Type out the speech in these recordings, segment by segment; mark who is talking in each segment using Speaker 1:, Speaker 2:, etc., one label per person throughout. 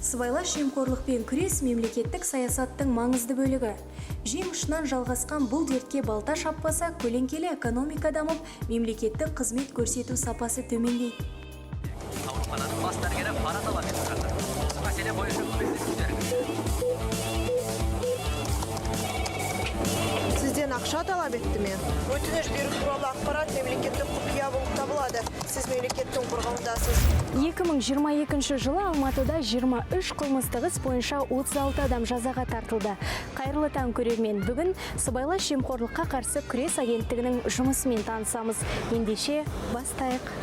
Speaker 1: Сыбайлас жемқорлықпен күрес мемлекеттік саясаттың маңызды бөлігі. Жем ұшынан жалғасқан бұл дертке балта шаппаса, көлеңкелі экономика дамып, мемлекеттік қызмет көрсету сапасы төмендейді.
Speaker 2: Аурухананың бас дәрігері пара талап етіп жатыр. Осы мәселе бойынша көмектесіңіздер.
Speaker 3: Сізден ақша талап етті ме? Өтініш беру туралы ақпарат мемлекеттік құпия болып табылады. Сіз мемлекеттің қорғауындасыз.
Speaker 1: 2022 жылы Алматыда 23 қылмыстық іс бойынша 36 адам жазаға тартылды. Қайырлы таң көрермен, бүгін сыбайлас жемқорлыққа қарсы күрес агенттігінің жұмысымен танысамыз. Ендеше бастайық.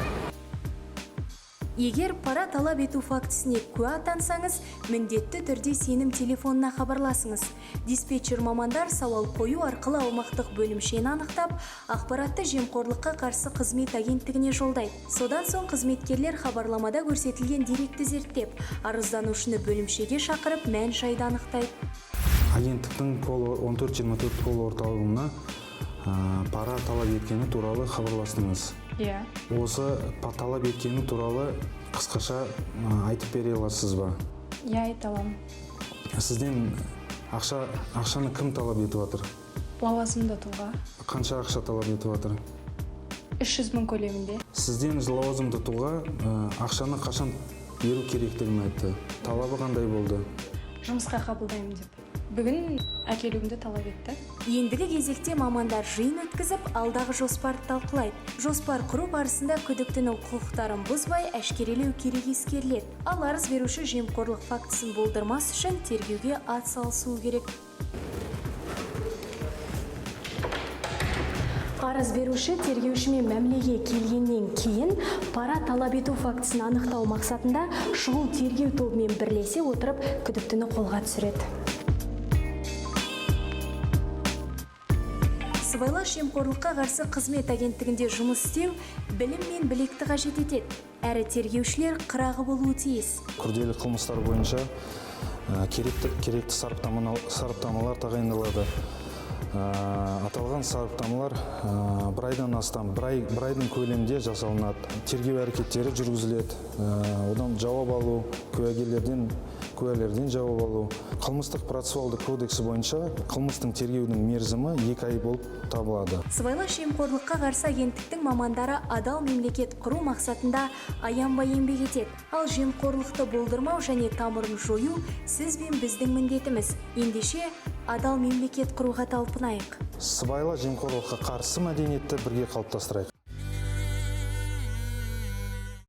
Speaker 1: Егер пара талап ету фактісіне куә атансаңыз, міндетті түрде сенім телефонына хабарласыңыз. Диспетчер мамандар сауал қою арқылы аумақтық бөлімшені анықтап, ақпаратты жемқорлыққа қарсы қызмет агенттігіне жолдайды. Содан соң қызметкерлер хабарламада көрсетілген деректі зерттеп, арызданушыны бөлімшеге шақырып, мән-жайды анықтайды.
Speaker 4: Агенттіктің 1424 кол орталығына пара талап еткені туралы хабарластыңыз. Осы талап еткені туралы қысқаша айтып бере аласыз ба?
Speaker 5: Айта аламын.
Speaker 4: Сізден ақшаны кім талап етіп жатыр?
Speaker 5: Лауазымды тұлға.
Speaker 4: Қанша ақша талап етіп жатыр?
Speaker 5: 300 мың көлемінде.
Speaker 4: Сізден лауазымды тұлға ақшаны қашан беру керектігін айтты. Талабы қандай болды?
Speaker 5: Жұмысқа қабылдаймын деп. Бүгін әкелуімді талап етті.
Speaker 1: Ендігі кезекте мамандар жиын өткізіп, алдағы жоспарды талқылайды. Жоспар құру барысында күдіктінің құқықтарын бұзбай әшкерелеу керек ескеріледі. Ал арыз беруші жемқорлық фактісін болдырмас үшін тергеуге атсалысуы керек. Арыз беруші тергеушімен мәмілеге келгеннен кейін пара талап ету фактісін анықтау мақсатында шұғыл тергеу тобымен бірлесе отырып күдіктіні қолға түсіреді. Сыбайлас жемқорлыққа қарсы қызмет агенттігінде жұмыс істеу білім мен білекті қажет етеді. Әрі тергеушілер қырағы болуы тиіс.
Speaker 4: Күрделі қылмыстар бойынша керекті сараптамалар тағайындалады. Аталған сараптамалар бір айдан астам, бір айдың көлемінде жасалынады. Тергеу әрекеттері жүргізіледі. Одан жауап алу, куәлерден жауап алу. Қылмыстық процессуалдық кодексі бойынша қылмыстың тергеудің мерзімі 2 ай болып табылады.
Speaker 1: Сыбайлас жемқорлыққа қарсы агенттіктің мамандары адал мемлекет құру мақсатында аянбай еңбек етеді. Ал жемқорлықты болдырмау және тамырын жою сіз бен біздің міндетіміз. Ендеше адал мемлекет құруға талпынайық.
Speaker 4: Сыбайлас жемқорлыққа қарсы мәдениетті бірге қалыптастырайық.